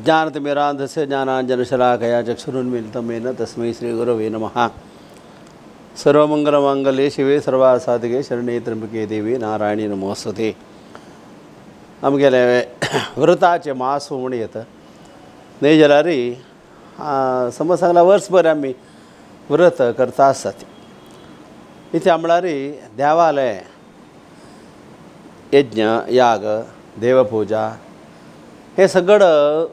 अज्ञानतिमिरान्धस्य ज्ञानाञ्जनशलाकया चक्षुरुन्मीलितं येन तस्मै श्रीगुरवे नमः। सर्वमंगलमांगल्ये शिवे सर्वासाधिके शरण्ये त्र्यंबके देवी नारायणी नमोस्तुते। आमगेले व्रताचे मास म्हूण येता न्ही जाल्यार समज सांगला वर्सभर आमी व्रत करता आसतात। इथे म्हणल्यार देवालय यज्ञ याग देवपूजा हे सगळं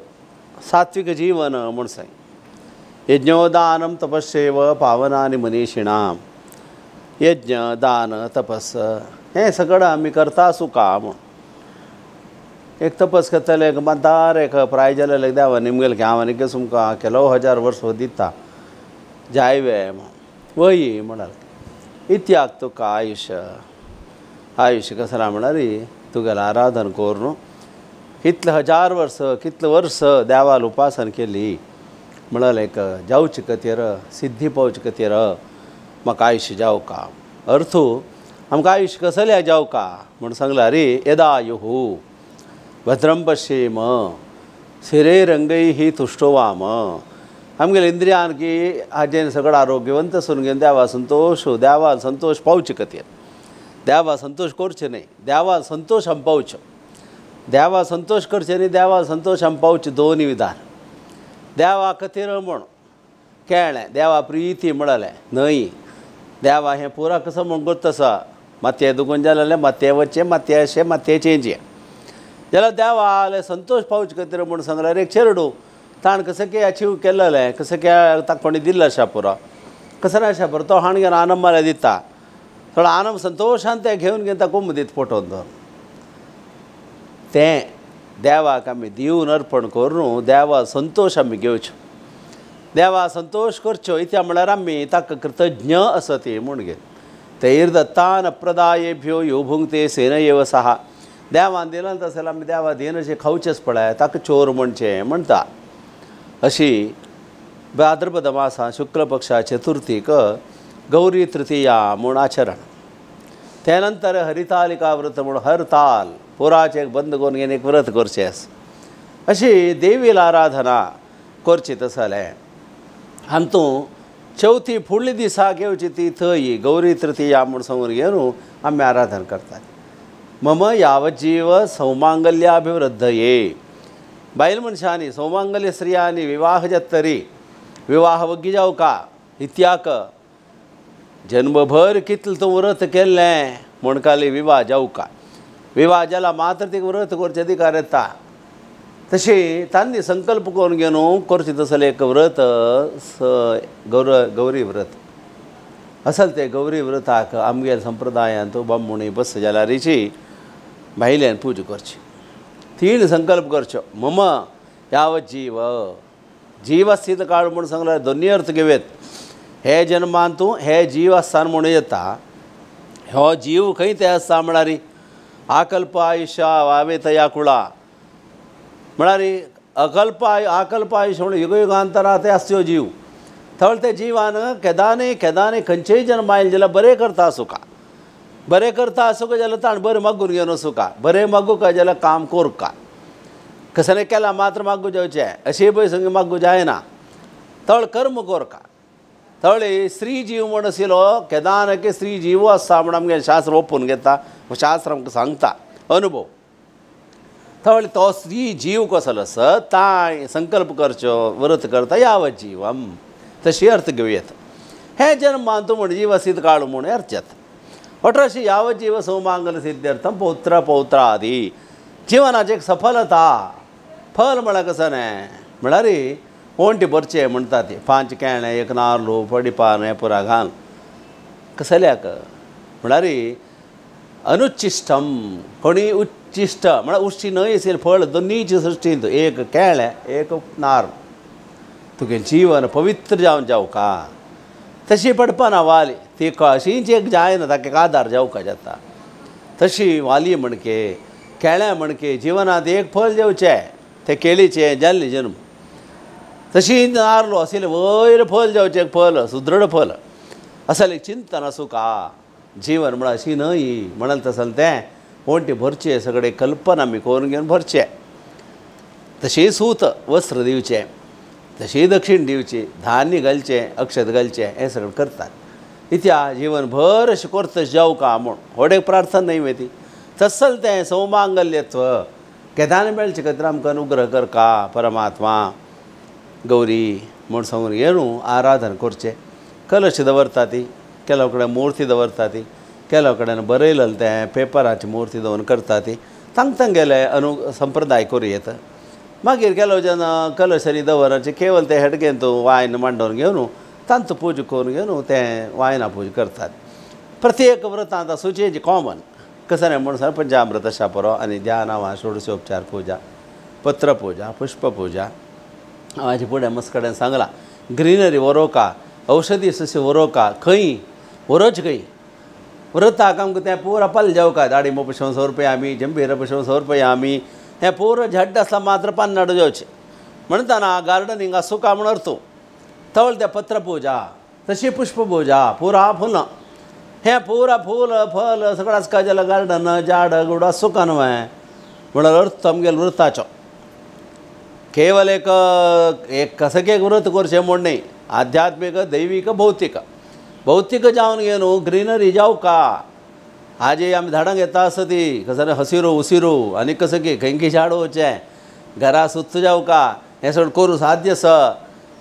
सात्विक जीवन म्हूण सांग। यज्ञोदानं तपस्यैव पावनानि मनीषिणां। यज्ञ दान तपस हे सगळं आमी करता आसूं का म्हूण। एक तपस करतले एक मतदार एक प्राय जालेले देवा निमगेल की हांव आनीक तुमकां केलो 1000 वर्स दिता जायवे वय म्हणाल इत्याग तुका आयुष्य आयुष्य कसं म्हणाल तुगेलें आराधन करून कितले 1000 वर्स कितले वर्स देवाल उपासन केली म्हणाल एक जावचे खातीर सिद्धी पावचे खातीर म्हाका आयुश्य जावं का। अर्थू आमकां आयुश्य कसलें जावं का म्हण सांगला यदायुः भद्रं पश्येम शरीरंगैः तुष्टवाम। आमगेले इंद्रियान की हाजेन सगळं आरोग्यवंत सुन घेवन देवा संतोष पावचे खातीर देवा संतोष करचे न्ही देवा संतोष आमी पावचो। देवा संतोष करचे न्ही देवा संतोष आमी पावचे दोनूय विधान। देवा खातीर म्हूण केळ्ळें देवा प्रिती म्हणालें न्हय देवा हें पुरा कसं म्हूण करता तसा मातये दुखून जालें मातये वचचें मातये अशें मातये चेंजें जाल्यार देवा संतोष पावचे खातीर म्हूण सांगल्यार एक चेडू ताण कसं काय अचीव केल्लें कसं काय ताका कोणी दिल्लो आसा पुरो कसं आसा पुरो तो हाण घेवन आनंद माला दिता थोडो आनंद संतोशान तें घेवन घेवन ताका कुंभ दीत फोटोवन दवर तें देवाक आमी दिवन अर्पण करून देवा संतोष आमी घेवचो देवा संतोष करच्यो इत्या म्हळ्यार आमी ताका कृतज्ञ असती म्हूण घे तैर्दत्तान प्रदायेभ्यो यो भुंक्ते सेनयेव सहा। देवान दिलं तसं आमी देवा दिन अशें खावचेच पळय ताका चोर म्हणचें म्हणटा। अशी भाद्रपद मासा शुक्ल पक्षा चतुर्थीक गौरी तृतीया म्हूण आचरण त्या नंतर हरितालिका व्रत म्हूण हर ताल पुराचे एक बंद करून घेवन एक व्रत करचें अशी देवीला आराधना करची तसलें हातूं चवथी फुडले दिसा घेवची ती थंय गौरी तृतीया म्हूण समोर घेवन आमी आराधना करतात। मम यावज्जीव सौमांगल्याभिवृद्धये बायल मनशांनी सौमांगल्य स्त्रियांनी विवाह जातरी विवाह वग्गी जावं का इत्याक जन्मभर कितलें तूं व्रत केल्लें म्हूण काली विवाह जावं का विवाह जाला मात्र ती व्रत करचे अधिकार येता। तशी तांणी संकल्प करून घेवन करचें तसलें एक व्रत गौरी व्रत असल ते गौरी व्रताक आमगेल्या संप्रदायांत बामणी बस जाल्यार बायल्यान पूजा करची 3 संकल्प करच्यो। मम यावत जीव स्थित काळ म्हूण सांगल्यार दोनी अर्थ घेवेत। हे जन्मान तूं हे जीव आसता म्हूण येता हो जीव खंय ते आसता म्हळ्यार आकल्प आयुश्य वावेतया कुळा म्हळ्यार अकल्प आयुश्य म्हणून युगयुगांतरा ते आसच्यो जीव थळ ते जिवान केदांनी खंयचेय जन्म आयले जाल्यार बरें करता आसूं का बरें करता आसूं का जाल्यार ताण बरें मागून घेवन वचूं का बरें मागूं का जाल्यार काम करूं का कसलें केलां मात्र मागूं जावचें अशें पळय संगी मागूं जायना थळ कर्म कर का थळ स्त्री जीव म्हूण आशिल्लो केदान की स्त्री जीव आसता म्हूण आमगे शास्त्र ओपून घेता शास्त्र आमकां सांगता अनुभव थळ तो स्त्री जीव कसलो आसत ताय संकल्प करच्यो व्रत करता यावत जीवम तशी अर्थ घेवयेत। हे जन्मान तूं म्हण जीव सिद्ध काळ म्हूण अर्थ अठराशी यावत जीव सौमांगल सिद्ध्यर्थम पौत्रादी जीवनाची एक सफलता फल म्हळ्यार कसं न्हय म्हळ्यार ओंटी भरचें म्हणटा ती 5 केळें 1 नारळो पडिपान हें पुरा घाल कसल्याक म्हळ्यार अनुच्चिष्टम कोणी उच्चिष्ट म्हळ्यार उश्टी न्हय आशिल्लें फळ दोनीची सृश्टींत एक केळें एक नार तुगे जीवन पवित्र जावं का तशी पडपाना वाली ती अशींच एक जायना ताका आदार जावं जाता तशी वाली म्हणके केळ्या म्हणके जिवनांत एक फल जेवचें ते केळीचें जाल्लें जन्म तशी नारलो आशिल्लें वयर फल जावचें फल सुदृढ फल असलें चिंतन आसूं का जीवन म्हळ्यार अशी न्हय म्हणाल तसलें तें ओंटी भरचें सगळें कल्पना आमी करून घेवन भरचें तशी सूत वस्त्र दिवचे, तशी दक्षिण दिवची, धान्य घालचे, अक्षत घालचे, हे सगळं करतात. इत्या जीवनभर अशें करतश जावं का म्हूण व्हडेक प्रार्थना नाही माहिती. तसल तें सौमांगल्यत्व केदान मेळचें खातीर आमकां अनुग्रह कर का परमात्मा गौरी म्हूण सांगून येणू आराधन करचें. कलश दवरता ती, केलो कडेन मुर्ती दवरता ती, केलो कडेन बरयलेलें तें पेपराची मुर्ती दवरून करता ती. तांगेले संप्रदाय करूं येता. मागीर केलो जन कलशरी दवरचे केवल ते हेडगेन तूं वायन मांडोवन घेवन तांत पूजा करून घेवन तें वायना पूजा करतात. प्रत्येक व्रतांत सुचयेची कॉमन कसं म्हणून सांग पंचामृत शापरो आनी ध्यानावा षोडशोपचार पूजा, पत्र पूजा, पुष्प पूजा. हाजे फुडें मस्त कडेन सांगलां ग्रीनरी व्हरोका, औषधी सस्य व्हरोका, खंय व्हरोच खंय व्रताक आमकां तें पुरा पल जेवका. दाडिंब पुष्पं समर्पयामी, जंबीर पुष्पं समर्पयामी, हें पुरो झड्ड आसला मात्र पन्नाड जेवचें म्हणटाना गार्डनिंग आसूं का म्हण अर्थ. तवळ तें पत्र पूजा, तशी पुष्प पूजा, पुरा फुलां, हें पुरा फूल फल सगळें आसका जाल्यार गार्डन झाड गुड आसूं का न्हय म्हणल्यार अर्थ आमगेलो व्रताचो. केवल एक कसं एक व्रत करचें म्हण न्ही, आध्यात्मीक, दैवीक, भौतीक. भौतीक जावन घेवन ग्रीनरी जावं का. हाजे आमी झाडां घेता आसता ती कसं हसिरू उसिरू आनी कसं की खंयची झाड वचें घरा सुत्त जावं का हें सगळें करूं साध्य आसा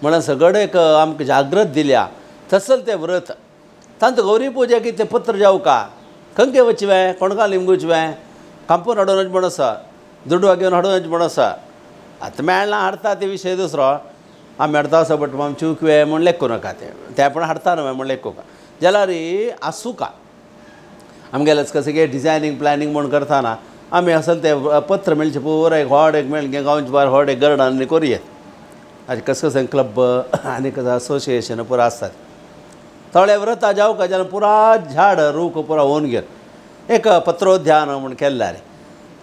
म्हणून सगळें एक आमकां जागृत दिल्या. तसल तें व्रत तांत गौरी पुजेक तें पत्र जावं का खंय वचवें कोणका लिंबूचवें कांपून हाडून म्हण आसा, दुडवा घेवन हाडून म्हण आसा. आतां मेळना हाडटा ते विशय दुसरो. आमी हाडटा आसा बट आमी चुकवे म्हण लेखू नाका ते पण हाडटा न्हय म्हण लेखू का जाल्यार आसूं का. आमगेलेच कसं की डिजायनींग प्लॅनिंग म्हूण करतना आमी असल तें पत्र मेळचें पुरो एक व्हड एक मेळचें गांवचे भायर व्हड एक गार्डन आनी करयेत. हाजे कसं कसं क्लब आनी कसं असोसिएशन पुरो आसतात. थोडे व्रता जावं का जाल्यार पुरा झाड रूख पुरा होवन घेवन एक पत्रोद्यान म्हूण केल्ल्यार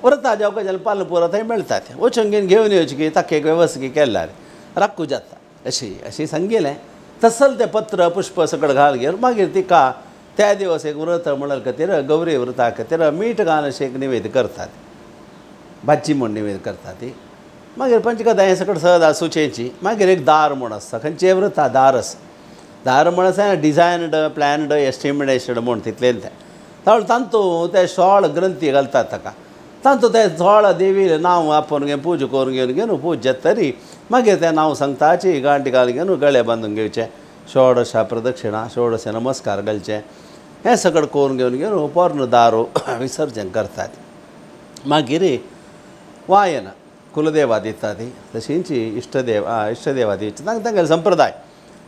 व्रता जावं का जाल्यार पाल पुरो थंय मेळटात. वचून घेवन येवचें की ताका एक वेवस्था केल्यार राखू जाता. अशी सांगिल्लें. तसल तें पत्र पुष्प सगळें घाल घेवन मागीर तिका त्या दिवस एक व्रत म्हणल्या खातीर गौरी व्रता खातीर मीठ घालून अशें एक निवेद करतात, भाजी म्हूण निवेद करता ती. मागीर पंचकथा हें सगळें सहज सुचेची. मागीर एक दार म्हूण आसता, खंयचें व्रता दार आसा. दार म्हण आसा डिजायन्ड प्लॅन्ड एस्टिमेटेड म्हूण तितलें तें तांतू ते 16 ग्रंथी घालतात ताका. तांतू ते 16 देवी नांव आपोवन घेवन पूजा करून घेवन पूज जातरी मागीर तें नांव सांगताची गांठ घाल घेवन गळे बांदून घेवचें. 16 प्रदक्षिणा, 16 नमस्कार घालचे, हें सगळें करून घेवन पोरन दारू विसर्जन करतात. मागीर वायन कुलदेवा दिता ती तशींची इश्टदेवा दिवची तांगेले संप्रदाय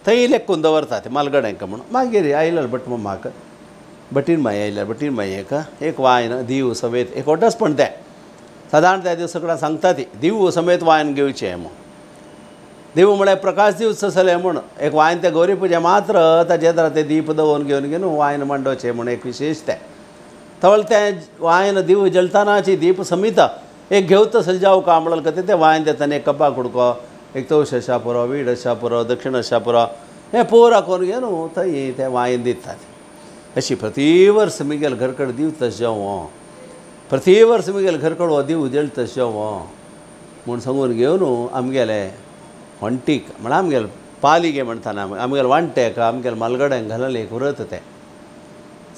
थंय लेखून दवरतात मालगड्यांक म्हूण. मागीर आयल्यार भट म्हाका भटीन माई आयल्यार भटीन मायेक एक वायन दिव समेत एक वटस पण तें सादारण त्या दिवस सगळ्यांक सांगता ती दिव समेत वायन घेवचें म्हूण. दिव म्हळ्यार प्रकाश दिवस आसले म्हूण एक वायन तें गौरी पुजे मात्र ताचे येता ते दीप दवरून घेवन वायन मांडोवचें म्हूण एक विशेश तें. थवळ तें वायन दिव जळटनाची दीप समीत एक घेवत आसले जावं का म्हणल्यार खातीर तें वायन देताना एक कपा कुडको एक तवश शापुरो, वीड शापुरो, दक्षिण शापुरो हें पुरा करून घेवन थंय तें वायन दितात. अशी प्रती वर्स मुगेल घरकड दिव तशें जेवं, प्रती वर्स मुगेल घरकड हो दिव जळ तशें जेवं म्हूण सांगून घेवन आमगेले वंटीक म्हळ्यार आमगेले पालिगे म्हणटाना आमगेले वांट्याक आमगेले मालगड्यांक घाललें एक व्रत तें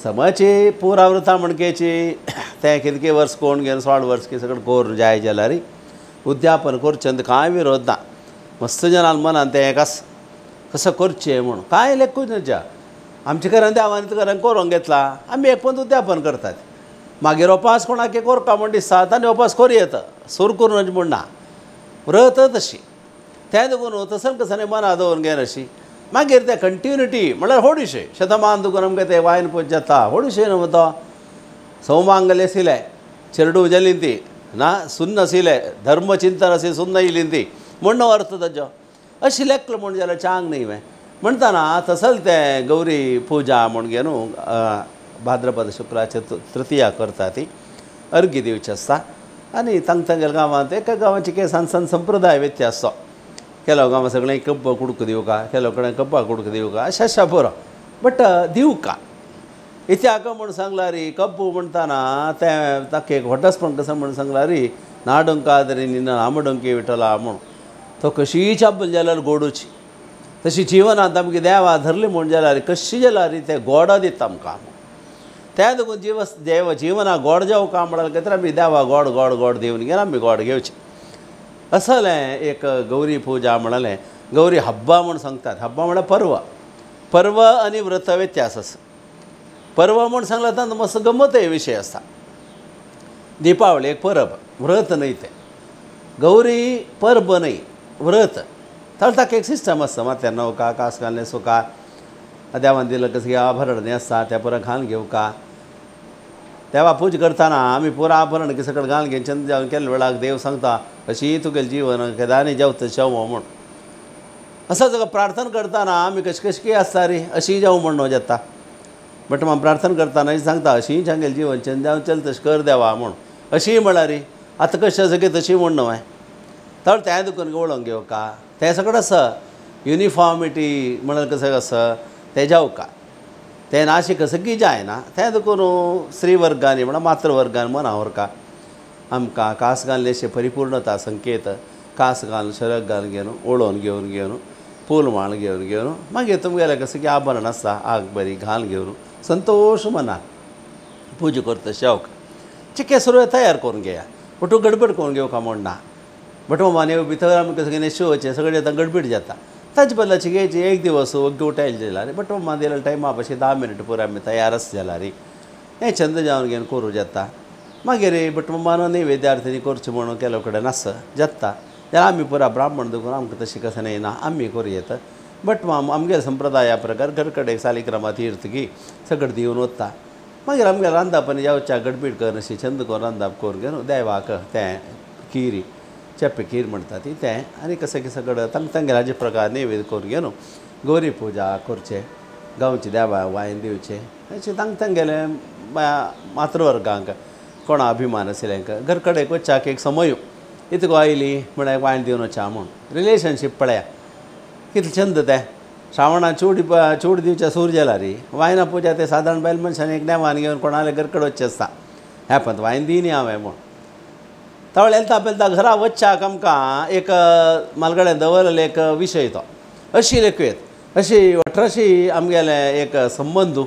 समाची पुरा व्रतां म्हणकेची तें कितके वर्स कोण घेवन 16 वर्स की सगळें करून जाय जाल्यार उद्यापन करचें कांय विरोध ना. मस्त जनान मनान तें कसं करचें म्हूण कांय लेखूच नजा. आमचे घरान देवान घरान करूंक घेतला आमी एक पंत उद्यापन करतात. मागीर उपास कोणाक करता म्हण दिसतात आनी उपास करूं येता सूर करून म्हण ना. व्रत तशी तें देखून तसन कसांनी मना दवरून घेवन अशी मागीर तें कंटिन्युटी म्हळ्यार होडीशे शतमान दुखून आमकां तें वायन पूज जाता. होडीशे न्हू तो सौमांगल्य आशिल्लें चेरडू जाली ती ना सुन्न आशिल्लें धर्मचिंतन अशी सुन्न येयली ती म्हण अर्थ ताजो अशी लेखलो म्हण जाल्यार चांग न्ही म्हणटाना तसल तें गौरी पुजा म्हूण घेवन भाद्रपद शुक्लाचे तृतीया करता ती अर्घ्य दिवची आसता. आनी तांगेल्या गांवांत एका गांवांची के सान संप्रदाय व्यत्यास आसता. केलो गांवां सगळें कप्प कुडको दिवका, केलो कडेन कप्पा कुडको दिवका अशें आसा पुरो बट दिवका इत्याक म्हूण सांगला री कप्पू म्हणटाना तें ताका एक वटसपण कसं म्हूण सांगला री नाडंकादरी निन्न आमडंकी विठला म्हूण तो कशी चापल जाल्यार गोडूची तशी जिवनांत आमगे देवा धरली म्हूण जाल्यार कशी जाल्यार ते गोड दिता आमकां त्या देखून देव जिवना गोड जावं म्हणल्यार तर आमी देवा गोड गोड गोड दिवन घेवन आमी गोड घेवचें असलें एक गौरी पुजा म्हणालें गौरी हब्बा म्हूण सांगतात हब्बा म्हळ्यार पर्व आनी व्रत व्यत्यास आसा पर्व म्हूण सांगल्यार तातूंत मस्त गंमतय विशय आसता दिपावळी एक परब व्रत न्हय तें गौरी परब न्हय व्रत तर ताका एक सिस्टम आसता माथ्यार न्हवका कास घालणें सुका देवान दिलं कसं आभरण आसता त्या पुरा घालून घेवका देवा पूज करतना आमी पुरा आभरण की सकट घालून घेवन चंद जावन केल्या वेळाक देव सांगता अशी तुगेलें जीवन केदानी जेवता शेवो म्हूण असं सगळं प्रार्थना करतना आमी कशी आसता रे अशी जावं म्हणून जाता बट मग प्रार्थना करतना सांगता अशी सांगेल जीवन चंद जावन चल तशें कर देवा म्हूण अशी म्हळ्यार रे आतां कशें सगळें तशी म्हण न्हय तर तें दुखून वळोवंक घेवका तें सगळें आसा युनिफॉर्मिटी म्हळ्यार कसं आसा तें जावका तें नाशिक सगळी जायना तें देखून स्त्री वर्गांनी म्हणल्यार मातृवर्गान मना व्हरका आमकां कास घालले अशें परिपूर्णता संकेत कास घालून शरक घालून घेवन ओळोवन घेवन फूल माळ घेवन मागीर तुमगेलें कसं की आभरण आसता आग बरी घालून घेवन संतोश मनान पूजा करता शेवक चिके सुरवेळ तयार करून घेया बट गडबड करून घेवका म्हण ना बट माने भितर आमी कसं न्हेसोवचें सगळें आतां गडबड जाता ताचे बदलाची घ्यायची एक दिवस ओग्गे उठायला जाल्यार बट दिल्या टायमा भशेन 10 मिनट पुरो आमी तयार आसा जाल्यार हें छंद जावन घेवन करूं जाता मागीर बट मानो नैवेद्यार्थी करचें म्हणून केलो कडेन आसा जाता जाल्यार आमी पुरा ब्राह्मण देखून आमकां तशें कशें येना आमी करूं येता बट आमगे संप्रदाया प्रकार घरकडे सालिक्रमा तीर्थ घी सगळें दिवन वता मागीर आमगे रांदपानी जावच्या गडबीड करून अशी छंद करून रांदप करून घेवन देवाक तें खीर चेप्पे खीर म्हणटा ती तें आनी कशें की सगळें तांगे राजे प्रकार नैवेद्य करून घेवन गौरी पुजा करचें गांवची देवा वायन दिवचें अशें तांगेले मातृवर्गांक कोणा अभिमान आशिल्ल्यांक घर कडेक वच्चाक एक समय इतको आयली म्हळ्यार वायन दिवन वचा म्हूण रिलेशनशीप पळया कितलें छंद तें श्रावणान चूड दिवच्या सूर जाला रे वायना पुजा ते सादारण बायल मनशान एक नेमान घेवन कोणाले घर कडेन वच्चें आसता हें पण वायन दी न्ही हांवें म्हूण तावळ येता घरा वच्चाक आमकां एक मालगड्यान दवरलेले एक विशय तो अशी लेखयत अशी अठराशी आमगेले एक संबंद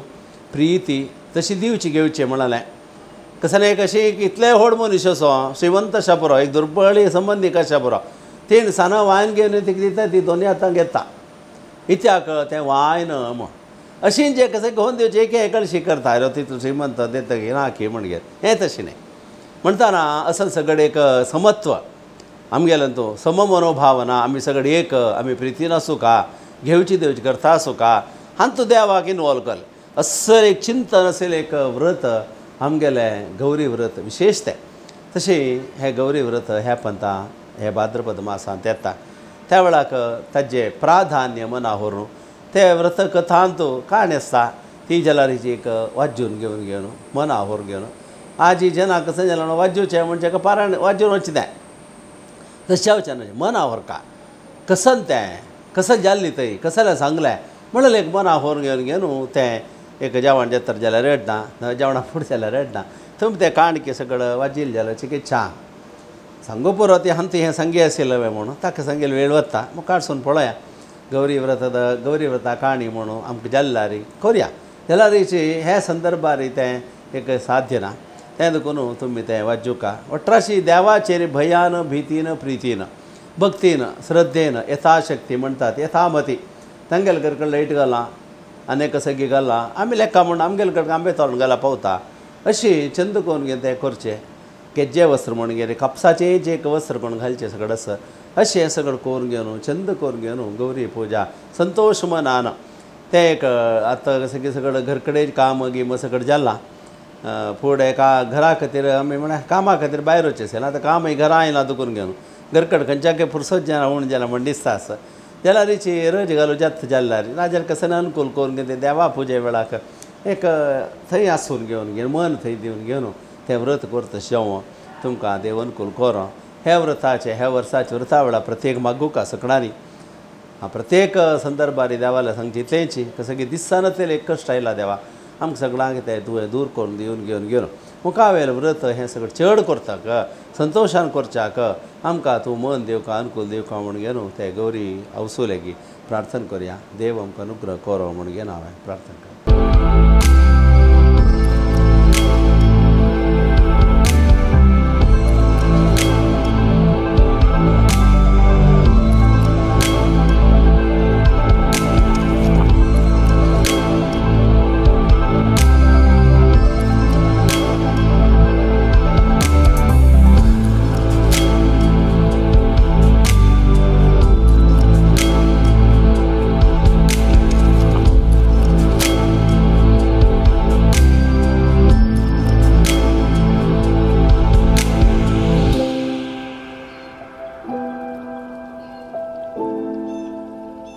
प्रिती तशी दिवची घेवची म्हणालें कसले एक अशी इतले व्हड मनीस असो श्रीमंत आसा पुरो एक दुर्बळी संबंदीक आसा पुरो तीन साना वायन घेवन तिका दिता ती दोनी हातांक घेता इत्याक तें वायन म्हूण अशी जे कशें घेवन दिवचें एक कळशी करता ती श्रीमंत देता घे ना की म्हण घेत हें तशें न्ही म्हणटाना असल सगळे एक समत्व आमगेलो तो सममनोभावना आमी सगळे एक आमी प्रितीन आसूं का घेवची देवची करता आसूं का हांव तूं देवाक इनवॉल्व कर असर एक चिंतन असेल एक व्रत आमगेले गौरी व्रत विशेष तें तशें हें गौरी व्रत ह्या पंथा हे भाद्रपद मासांत येता त्या वेळाक ताजें प्राधान्य मना व्हरून ते व्रत कथांत काणी आसता ती जलारीची एक वाजून घेवन मना व्हरून घेवन आजी जना कसं जालें वाजूचें म्हणजे पारायण वाजून वचचें तें तशें जावचें न्हय मना व्हरका कसन तें कसं जाल्ली थंय कसलें सांगलें म्हणलें एक मना व्हरून घेवन तें एक जेवण जेतर जाल्यार रडना जेवणा फुडें जाल्यार रडना तुमी तें काणके सगळें वाजिल्लें जाल्यार चिके च्या सांगो पुरो ती हांव हें सांगी आशिल्लें म्हणून ताका सांगेल वेळ वता मग काडसून पळोवया गौरी व्रता काणी म्हणून आमकां जाल्ला रे करुया जाल्यार हे संदर्भार तें एक साध्य ना तें देखून तुमी तें वाजूका अठराशी देवाचेर भयान भितीन प्रितीन भक्तीन श्रद्धेन यथाशक्ती म्हणटात यथामती तांगेले घर लायट घालां आनीक सगळी घालां आमी लेखा म्हण आमगेले कडेन आंबे तोरण घाला पावता अशी छंद करून घेवन तें करचें केज्जे वस्त्र म्हणून घे कापसाचें जें एक वस्त्र करून घालचें सगळें आसा अशें सगळें करून घेवन छंद करून घेवन गौरी पुजा संतोश मनान तें एक आतां सगळें घरकडेन काम गिम सगळें जालां फुडें घरा खातीर आमी म्हळ्यार कामा खातीर भायर वचचें आसलें आतां कामय घरा आयलां करून घेवन घरकडेन खंयच्याक फुरसत जेन्ना उण जाल्यार म्हण दिसता आसा जाल्यार रज घालूं जाता जाल्यार नाजाल्यार कसं अनुकूल करून घेवन देवा पुजे वेळाक एक थंय आसून घेवन मन थंय दिवन घेवन तें व्रत करता शेवो तुमकां देव अनुकूल करो हे वर्साचे व्रता वेळा प्रत्येक मागूका सकणांनी प्रत्येक संदर्भारी देवाला सांगची इतलेंची कसं की दिसानच एक कश्ट आयला देवा आमकां सगळ्यांक ते तुवें दूर करून दिवन घेवन मुखावेल व्रत हें सगळें चड करताक संतोशान करच्याक आमकां तूं मन दिवका अनुकूल दिवका म्हण घेवन ते गौरी अवसुलेगी प्रार्थना करया. देव आमकां अनुग्रह करो म्हण घेवन हांवें प्रार्थना करता.